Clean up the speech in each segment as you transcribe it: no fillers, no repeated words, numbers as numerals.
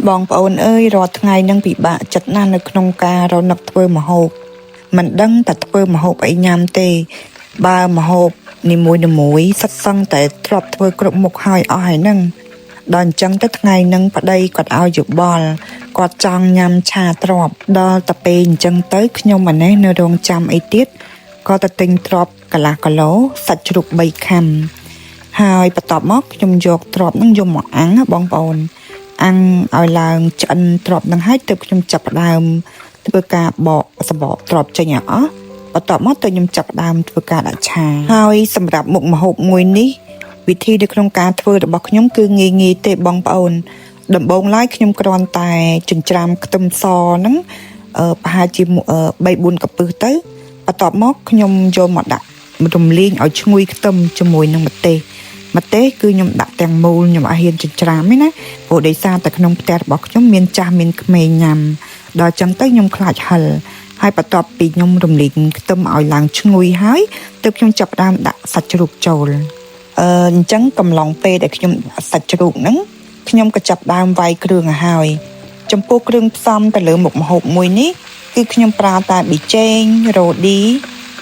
បងប្អូនអើយរាល់ថ្ងៃនឹងពិបាកចិត្តណាស់នៅក្នុងការរនឹកធ្វើម្ហូបមិនដឹងតែធ្វើម្ហូបអីញ៉ាំទេបើម្ហូបនីមួយសិតសឹងតែធ្លាប់ធ្វើគ្រប់មុខហើយអស់ហើយនឹងដល់អញ្ចឹងទៅថ្ងៃនឹងប្តីគាត់ឲ្យយោបល់គាត់ចង់ញ៉ាំឆាទ្របដល់តែពេលអញ្ចឹងទៅខ្ញុំម្នេះនៅរងចាំអីទៀតក៏ទៅទិញទ្របកន្លះគីឡូសាច់ជ្រូក3ខាំហើយបន្ទាប់មកខ្ញុំយកទ្របនឹងយកមកអាំងបងប្អូនអាំងឲ្យឡើងឆ្អិនទ្របនឹងហើយទើបខ្ញុំចាប់ផ្ដើមធ្វើការបកសបកទ្របចេញឲ្យអស់បន្ទាប់មកទៅខ្ញុំចាប់ផ្ដើមធ្វើការដាក់ឆាហើយសម្រាប់មុខម្ហូបមួយនេះវិធីនៅក្នុងការធ្វើរបស់ខ្ញុំគឺងាយៗទេបងប្អូនដំបូងឡើយខ្ញុំគ្រាន់តែចិញ្ច្រាំខ្ទឹមសហ្នឹងប្រហែលជា3-4 កំពឹសទៅបន្ទាប់មកខ្ញុំយកមកដាក់រំលីងឲ្យឈ្ងុយខ្ទឹមជាមួយនឹងម្ទេសគឺខ្ញុំដាក់ទាំងមូលខ្ញុំអត់ហ៊ានចិញ្ច្រាំទេណាព្រោះដោយសារតែក្នុងផ្ទះរបស់ខ្ញុំមានចាស់មានក្មេងញ៉ាំដល់ចឹងទៅខ្ញុំខ្លាចហិលហើយបន្ទាប់ពីខ្ញុំរំលីងខ្ទឹមឲ្យឡើងឈ្ងុយហើយទើបខ្ញុំចាប់ផ្ដើមដាក់សាច់ជ្រូកចូលអញ្ចឹងកំឡុងពេលដែលខ្ញុំដាក់សាច់ជ្រូកហ្នឹងខ្ញុំក៏ចាប់ផ្ដើមវាយគ្រឿងឲ្យហើយចំពោះគ្រឿងផ្សំទៅលើមុខម្ហូបមួយនេះគឺខ្ញុំប្រើតែប៊ីចេងរ៉ូឌី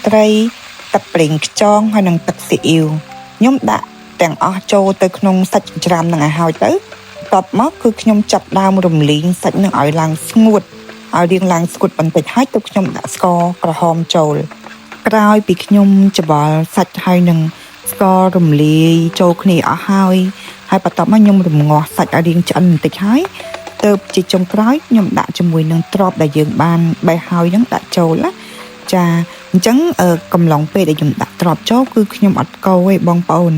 ត្រីទឹកប្រេងខ្យងហើយនិងទឹកស៊ីអ៊ីវខ្ញុំដាក់ទាំងអស់ចូលទៅក្នុងសាច់ចិញ្ច្រាំនឹងឲ្យហើយទៅបន្ទាប់មកគឺខ្ញុំចាប់ដើមរំលីងសាច់នឹងឲ្យឡើងស្ងួតឲ្យរៀងឡើងស្ងួតបន្តិចហើយទៅខ្ញុំដាក់ស្ករក្រហមចូលក្រោយពីខ្ញុំច្បល់សាច់ហើយនឹងស្កររំលាយចូលគ្នាអស់ហើយបន្ទាប់មកខ្ញុំរំងាស់សាច់ឲ្យរៀងឆ្អិនបន្តិចហើយទៅជាចុងក្រោយខ្ញុំដាក់ជាមួយនឹងទ្របដែលយើងបានបេះហើយនឹងដាក់ចូលណាចាអញ្ចឹងកំឡុងពេលដែលខ្ញុំដាក់ទ្របចូលគឺខ្ញុំអត់កូរទេបងប្អូន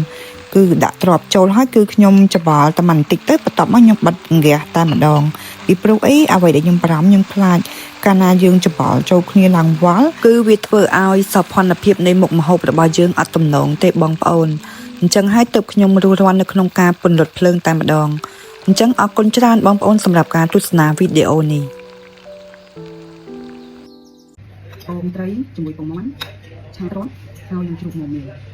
គឺដាក់ទ្របចូលហើយគឺខ្ញុំច្បល់តែបន្តិចទៅបន្ទាប់មកខ្ញុំបិទហ្គាសតែម្ដងពីព្រោះអីអ្វីដែលខ្ញុំបារម្ភខ្ញុំខ្លាចកាលណាយើងច្បល់ចូលគ្នាឡើងវល់គឺវាធ្វើឲ្យសោភ័ណភាពនៃមុខម្ហូបរបស់យើងអត់ទំនងទេបងប្អូនអញ្ចឹងហើយទើបខ្ញុំរួសរាន់នៅក្នុងការពន្លត់ភ្លើងតែម្ដងអញ្ចឹងអរគុណច្រើនបងប្អូនសម្រាប់ការទស្សនាវីដេអូនេះអមត្រីជាមួយពងមាន់ឆាទ្រាំហើយនឹងជ្រូកមកមី